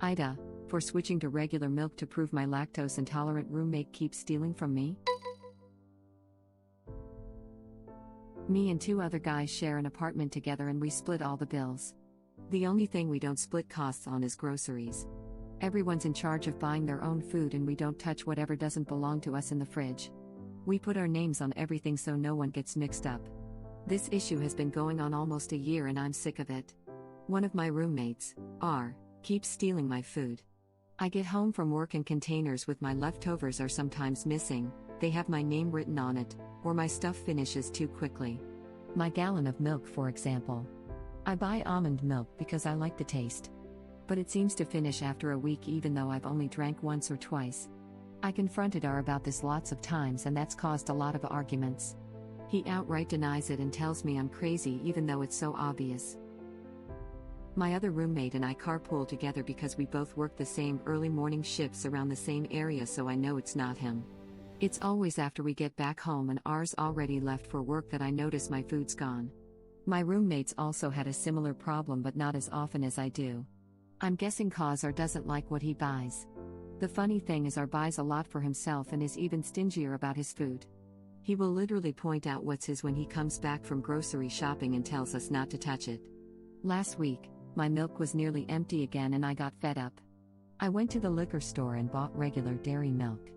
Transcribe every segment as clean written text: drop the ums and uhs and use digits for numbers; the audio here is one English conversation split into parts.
AITA, for switching to regular milk to prove my lactose intolerant roommate keeps stealing from me? Me and two other guys share an apartment together and we split all the bills. The only thing we don't split costs on is groceries. Everyone's in charge of buying their own food and we don't touch whatever doesn't belong to us in the fridge. We put our names on everything so no one gets mixed up. This issue has been going on almost a year and I'm sick of it. One of my roommates, R, keeps stealing my food. I get home from work and containers with my leftovers are sometimes missing, they have my name written on it, or my stuff finishes too quickly. My gallon of milk, for example. I buy almond milk because I like the taste. But it seems to finish after a week even though I've only drank once or twice. I confronted R about this lots of times and that's caused a lot of arguments. He outright denies it and tells me I'm crazy even though it's so obvious. My other roommate and I carpool together because we both work the same early morning shifts around the same area, so I know it's not him. It's always after we get back home and R's already left for work that I notice my food's gone. My roommates also had a similar problem but not as often as I do. I'm guessing cause R doesn't like what he buys. The funny thing is R buys a lot for himself and is even stingier about his food. He will literally point out what's his when he comes back from grocery shopping and tells us not to touch it. Last week, my milk was nearly empty again and I got fed up. I went to the liquor store and bought regular dairy milk.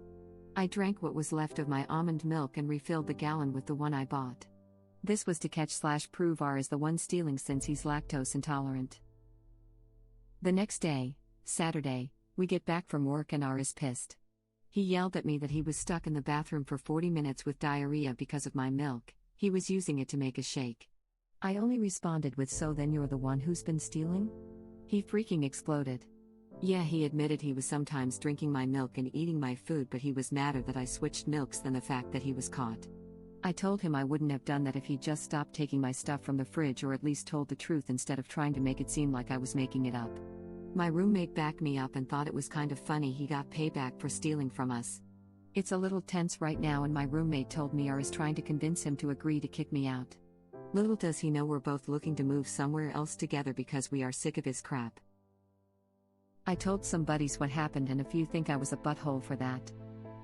I drank what was left of my almond milk and refilled the gallon with the one I bought. This was to catch/prove R is the one stealing since he's lactose intolerant. The next day, Saturday, we get back from work and R is pissed. He yelled at me that he was stuck in the bathroom for 40 minutes with diarrhea because of my milk. He was using it to make a shake. I only responded with, "So then you're the one who's been stealing?" He freaking exploded. Yeah, he admitted he was sometimes drinking my milk and eating my food, but he was madder that I switched milks than the fact that he was caught. I told him I wouldn't have done that if he just stopped taking my stuff from the fridge or at least told the truth instead of trying to make it seem like I was making it up. My roommate backed me up and thought it was kind of funny he got payback for stealing from us. It's a little tense right now and my roommate told me R is trying to convince him to agree to kick me out. Little does he know we're both looking to move somewhere else together because we are sick of his crap. I told some buddies what happened and a few think I was a butthole for that.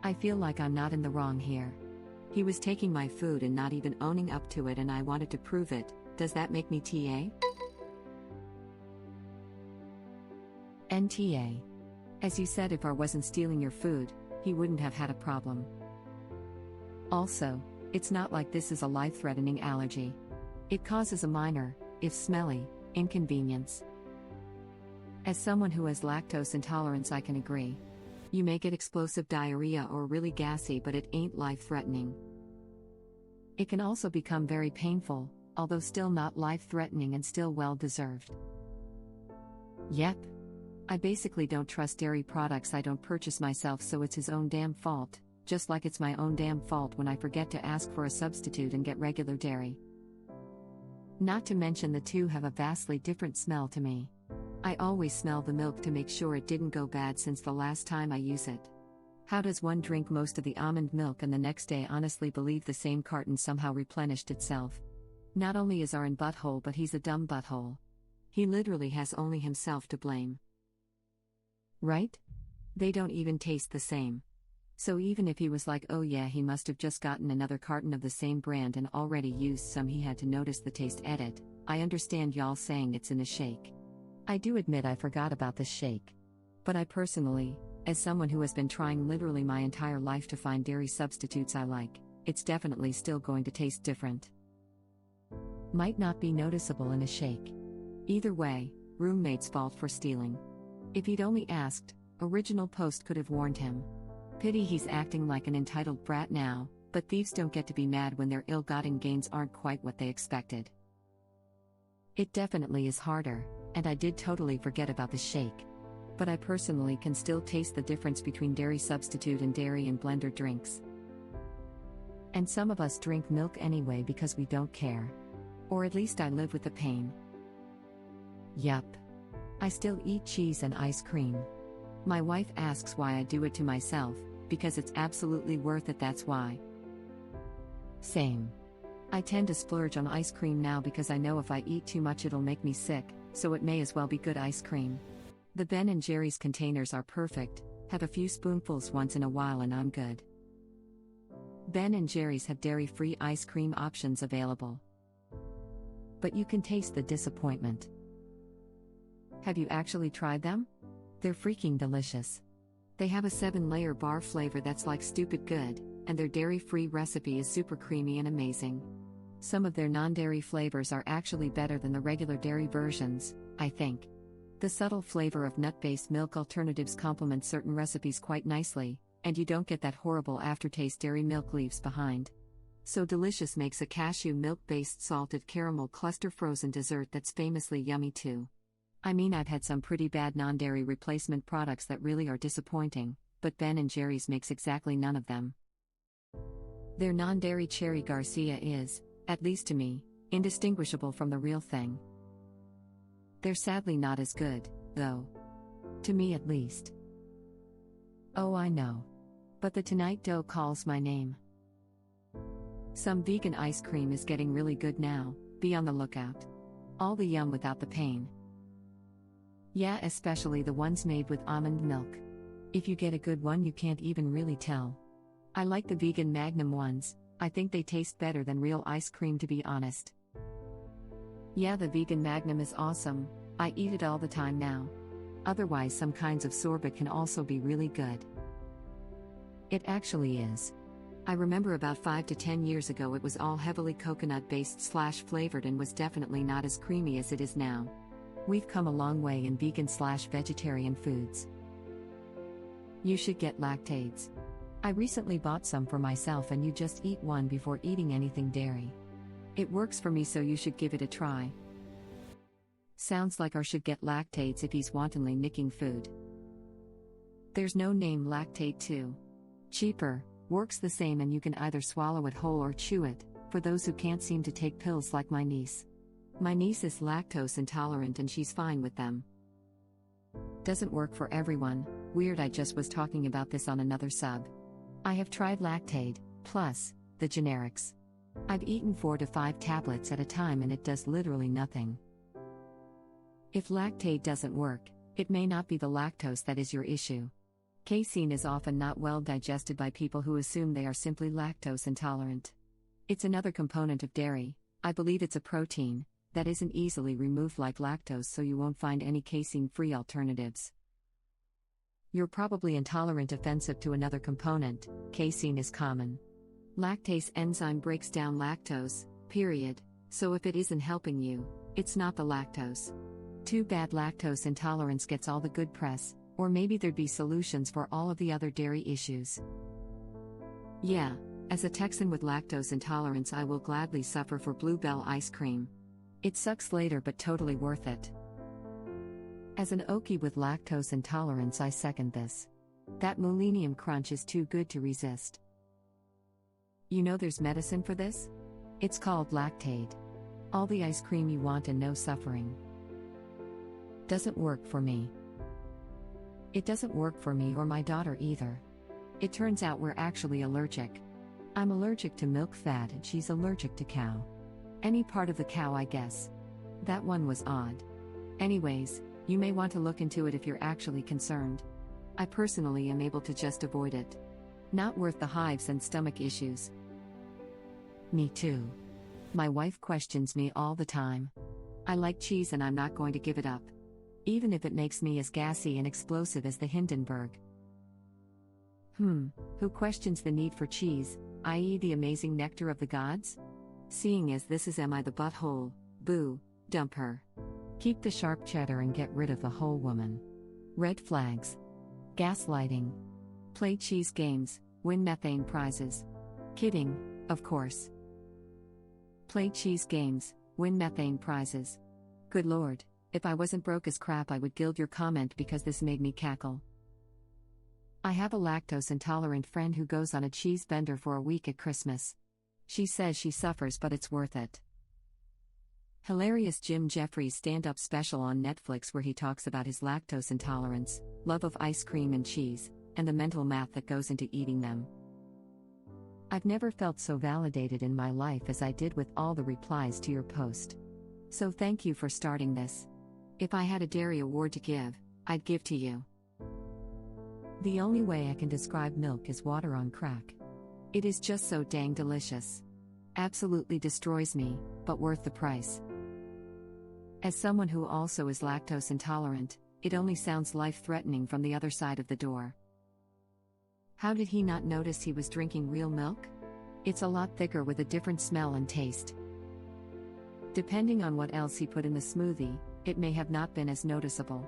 I feel like I'm not in the wrong here. He was taking my food and not even owning up to it and I wanted to prove it. Does that make me TA? NTA. As you said, if R wasn't stealing your food, he wouldn't have had a problem. Also, it's not like this is a life-threatening allergy. It causes a minor, if smelly, inconvenience. As someone who has lactose intolerance, I can agree. You may get explosive diarrhea or really gassy, but it ain't life-threatening. It can also become very painful, although still not life-threatening and still well-deserved. Yep. I basically don't trust dairy products I don't purchase myself, so it's his own damn fault, just like it's my own damn fault when I forget to ask for a substitute and get regular dairy. Not to mention the two have a vastly different smell to me. I always smell the milk to make sure it didn't go bad since the last time I use it. How does one drink most of the almond milk and the next day honestly believe the same carton somehow replenished itself? Not only is R in butthole, but he's a dumb butthole. He literally has only himself to blame. Right? They don't even taste the same. So even if he was like, oh yeah, he must have just gotten another carton of the same brand and already used some, he had to notice the taste edit. I understand y'all saying it's in a shake. I do admit I forgot about this shake. But I personally, as someone who has been trying literally my entire life to find dairy substitutes I like, it's definitely still going to taste different. Might not be noticeable in a shake. Either way, roommate's fault for stealing. If he'd only asked, original post could have warned him. Pity he's acting like an entitled brat now, but thieves don't get to be mad when their ill-gotten gains aren't quite what they expected. It definitely is harder, and I did totally forget about the shake. But I personally can still taste the difference between dairy substitute and dairy and blender drinks. And some of us drink milk anyway because we don't care. Or at least I live with the pain. Yup. I still eat cheese and ice cream. My wife asks why I do it to myself, because it's absolutely worth it, that's why. Same. I tend to splurge on ice cream now because I know if I eat too much it'll make me sick, so it may as well be good ice cream. The Ben & Jerry's containers are perfect, have a few spoonfuls once in a while and I'm good. Ben & Jerry's have dairy-free ice cream options available. But you can taste the disappointment. Have you actually tried them? They're freaking delicious. They have a 7-layer bar flavor that's like stupid good, and their dairy-free recipe is super creamy and amazing. Some of their non-dairy flavors are actually better than the regular dairy versions, I think. The subtle flavor of nut-based milk alternatives complement certain recipes quite nicely, and you don't get that horrible aftertaste dairy milk leaves behind. So Delicious makes a cashew milk-based salted caramel cluster frozen dessert that's famously yummy too. I mean, I've had some pretty bad non-dairy replacement products that really are disappointing, but Ben & Jerry's makes exactly none of them. Their non-dairy Cherry Garcia is, at least to me, indistinguishable from the real thing. They're sadly not as good, though. To me at least. Oh, I know. But the Tonight Dough calls my name. Some vegan ice cream is getting really good now, be on the lookout. All the yum without the pain. Yeah, especially the ones made with almond milk. If you get a good one, you can't even really tell. I like the vegan Magnum ones, I think they taste better than real ice cream to be honest. Yeah, the vegan Magnum is awesome, I eat it all the time now. Otherwise, some kinds of sorbet can also be really good. It actually is. I remember about 5 to 10 years ago it was all heavily coconut-based / flavored and was definitely not as creamy as it is now. We've come a long way in vegan / vegetarian foods. You should get lactates. I recently bought some for myself and you just eat one before eating anything dairy. It works for me, so you should give it a try. Sounds like R should get lactates if he's wantonly nicking food. There's no name lactate too. Cheaper, works the same, and you can either swallow it whole or chew it, for those who can't seem to take pills like my niece. My niece is lactose intolerant and she's fine with them. Doesn't work for everyone, weird. I just was talking about this on another sub. I have tried Lactaid, plus, the generics. I've eaten 4 to 5 tablets at a time and it does literally nothing. If Lactaid doesn't work, it may not be the lactose that is your issue. Casein is often not well digested by people who assume they are simply lactose intolerant. It's another component of dairy, I believe it's a protein, that isn't easily removed like lactose, so you won't find any casein-free alternatives. You're probably intolerant offensive to another component, casein is common. Lactase enzyme breaks down lactose, period, so if it isn't helping you, it's not the lactose. Too bad lactose intolerance gets all the good press, or maybe there'd be solutions for all of the other dairy issues. Yeah, as a Texan with lactose intolerance, I will gladly suffer for Bluebell ice cream. It sucks later but totally worth it. As an Okie with lactose intolerance, I second this. That Millennium Crunch is too good to resist. You know there's medicine for this? It's called Lactaid. All the ice cream you want and no suffering. Doesn't work for me. It doesn't work for me or my daughter either. It turns out we're actually allergic. I'm allergic to milk fat and she's allergic to cow. Any part of the cow, I guess. That one was odd. Anyways, you may want to look into it if you're actually concerned. I personally am able to just avoid it. Not worth the hives and stomach issues. Me too. My wife questions me all the time. I like cheese and I'm not going to give it up. Even if it makes me as gassy and explosive as the Hindenburg. Who questions the need for cheese, i.e. the amazing nectar of the gods? Seeing as this is Am I the Butthole? Boo, dump her. Keep the sharp cheddar and get rid of the whole woman. Red flags. Gaslighting. Play cheese games, win methane prizes. Kidding, of course. Play cheese games, win methane prizes. Good lord, if I wasn't broke as crap I would gild your comment because this made me cackle. I have a lactose intolerant friend who goes on a cheese bender for a week at Christmas. She says she suffers but it's worth it. Hilarious Jim Jeffries stand-up special on Netflix where he talks about his lactose intolerance, love of ice cream and cheese, and the mental math that goes into eating them. I've never felt so validated in my life as I did with all the replies to your post. So thank you for starting this. If I had a dairy award to give, I'd give to you. The only way I can describe milk is water on crack. It is just so dang delicious. Absolutely destroys me, but worth the price. As someone who also is lactose intolerant, it only sounds life-threatening from the other side of the door. How did he not notice he was drinking real milk? It's a lot thicker with a different smell and taste. Depending on what else he put in the smoothie, it may have not been as noticeable.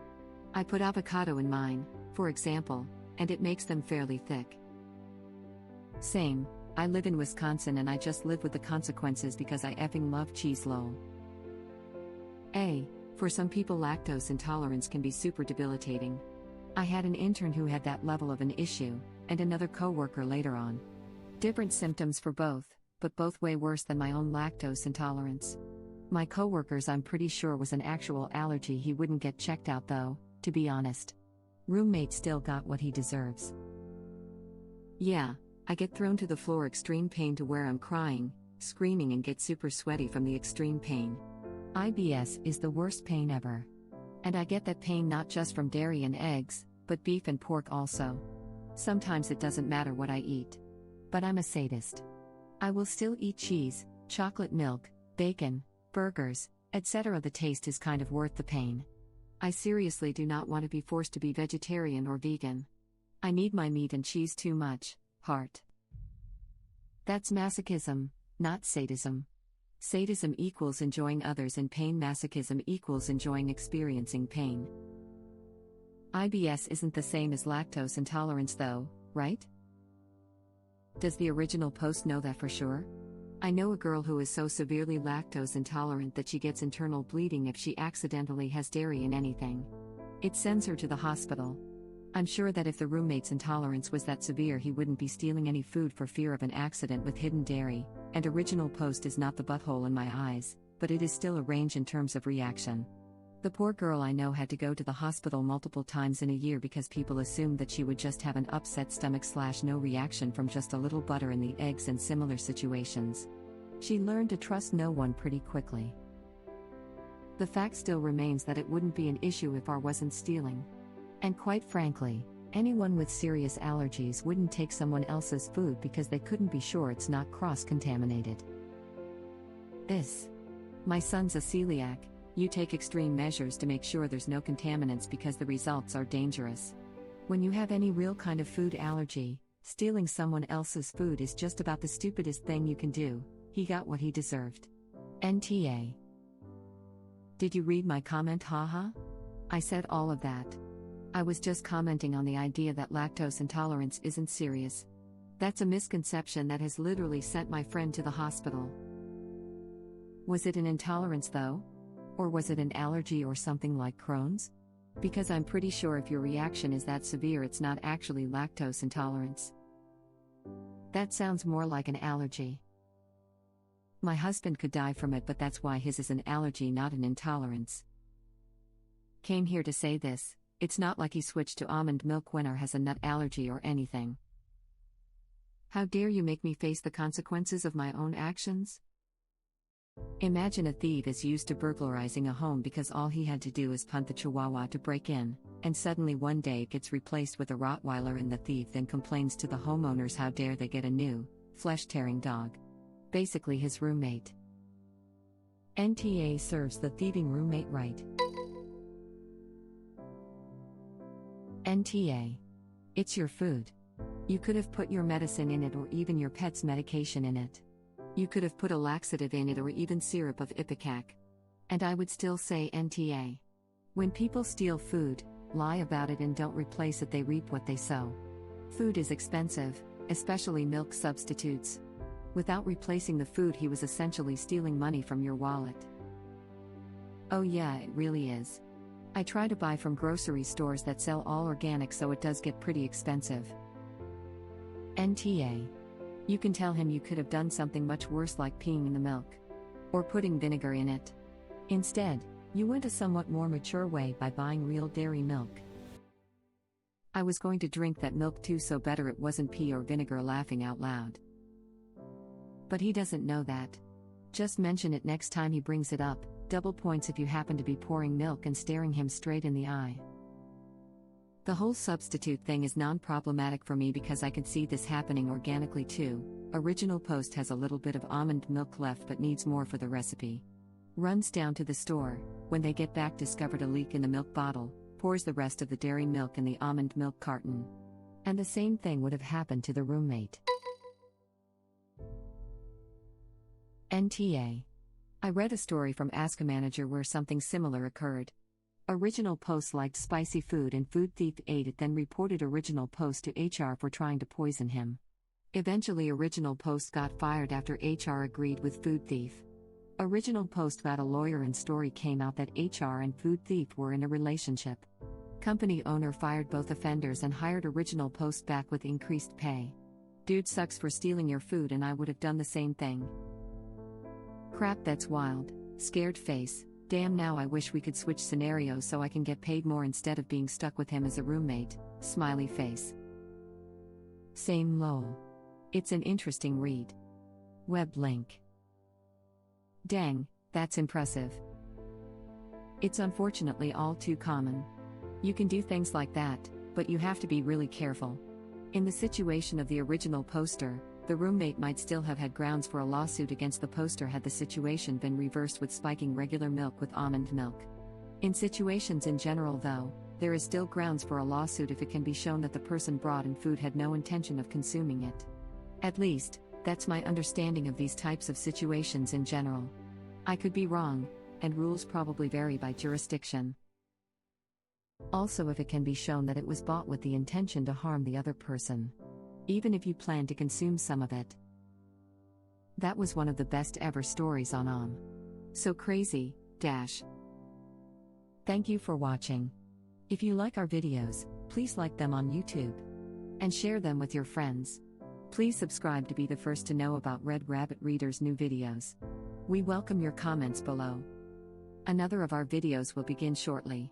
I put avocado in mine, for example, and it makes them fairly thick. Same, I live in Wisconsin and I just live with the consequences because I effing love cheese lol. For some people lactose intolerance can be super debilitating. I had an intern who had that level of an issue, and another coworker later on. Different symptoms for both, but both way worse than my own lactose intolerance. My coworker's I'm pretty sure was an actual allergy he wouldn't get checked out though, to be honest. Roommate still got what he deserves. Yeah, I get thrown to the floor extreme pain to where I'm crying, screaming and get super sweaty from the extreme pain. IBS is the worst pain ever. And I get that pain not just from dairy and eggs, but beef and pork also. Sometimes it doesn't matter what I eat. But I'm a sadist. I will still eat cheese, chocolate milk, bacon, burgers, etc. The taste is kind of worth the pain. I seriously do not want to be forced to be vegetarian or vegan. I need my meat and cheese too much, heart. That's masochism, not sadism. Sadism equals enjoying others in pain. Masochism equals enjoying experiencing pain. IBS isn't the same as lactose intolerance though, right? Does the original post know that for sure? I know a girl who is so severely lactose intolerant that she gets internal bleeding if she accidentally has dairy in anything. It sends her to the hospital. I'm sure that if the roommate's intolerance was that severe he wouldn't be stealing any food for fear of an accident with hidden dairy, and original post is not the butthole in my eyes, but it is still a range in terms of reaction. The poor girl I know had to go to the hospital multiple times in a year because people assumed that she would just have an upset stomach/no reaction from just a little butter in the eggs and similar situations. She learned to trust no one pretty quickly. The fact still remains that it wouldn't be an issue if I wasn't stealing. And quite frankly, anyone with serious allergies wouldn't take someone else's food because they couldn't be sure it's not cross-contaminated. My son's a celiac. You take extreme measures to make sure there's no contaminants because the results are dangerous. When you have any real kind of food allergy, stealing someone else's food is just about the stupidest thing you can do. He got what he deserved. NTA. Did you read my comment? Haha? I said all of that. I was just commenting on the idea that lactose intolerance isn't serious. That's a misconception that has literally sent my friend to the hospital. Was it an intolerance though? Or was it an allergy or something like Crohn's? Because I'm pretty sure if your reaction is that severe it's not actually lactose intolerance. That sounds more like an allergy. My husband could die from it, but that's why his is an allergy, not an intolerance. Came here to say this. It's not like he switched to almond milk when or has a nut allergy or anything. How dare you make me face the consequences of my own actions? Imagine a thief is used to burglarizing a home because all he had to do is punt the chihuahua to break in, and suddenly one day it gets replaced with a Rottweiler and the thief then complains to the homeowners how dare they get a new, flesh-tearing dog. Basically his roommate. NTA serves the thieving roommate right. NTA. It's your food. You could have put your medicine in it or even your pet's medication in it. You could have put a laxative in it or even syrup of Ipecac. And I would still say NTA. When people steal food, lie about it and don't replace it, they reap what they sow. Food is expensive, especially milk substitutes. Without replacing the food, he was essentially stealing money from your wallet. Oh yeah, it really is. I try to buy from grocery stores that sell all organic, so it does get pretty expensive. NTA. You can tell him you could have done something much worse like peeing in the milk. Or putting vinegar in it. Instead, you went a somewhat more mature way by buying real dairy milk. I was going to drink that milk too, so better it wasn't pee or vinegar, laughing out loud. But he doesn't know that. Just mention it next time he brings it up, double points if you happen to be pouring milk and staring him straight in the eye. The whole substitute thing is non-problematic for me because I could see this happening organically too. Original post has a little bit of almond milk left but needs more for the recipe. Runs down to the store, when they get back discovered a leak in the milk bottle, pours the rest of the dairy milk in the almond milk carton. And the same thing would have happened to the roommate. NTA. I read a story from Ask a Manager where something similar occurred. Original post liked spicy food and food thief ate it, then reported original post to HR for trying to poison him. Eventually original post got fired after HR agreed with food thief. Original post got a lawyer and story came out that HR and food thief were in a relationship. Company owner fired both offenders and hired original post back with increased pay. Dude sucks for stealing your food and I would have done the same thing. Crap, that's wild. Scared face. Damn, now I wish we could switch scenarios so I can get paid more instead of being stuck with him as a roommate. Smiley face. Same lol. It's an interesting read. Web link. Dang, that's impressive. It's unfortunately all too common. You can do things like that, but you have to be really careful. In the situation of the original poster, the roommate might still have had grounds for a lawsuit against the poster had the situation been reversed with spiking regular milk with almond milk. In situations in general, though, there is still grounds for a lawsuit if it can be shown that the person brought in food had no intention of consuming it. At least, that's my understanding of these types of situations in general. I could be wrong, and rules probably vary by jurisdiction. Also, if it can be shown that it was bought with the intention to harm the other person. Even if you plan to consume some of it. That was one of the best ever stories on So Crazy, Dash. Thank you for watching. If you like our videos, please like them on YouTube. And share them with your friends. Please subscribe to be the first to know about Red Rabbit Reader's new videos. We welcome your comments below. Another of our videos will begin shortly.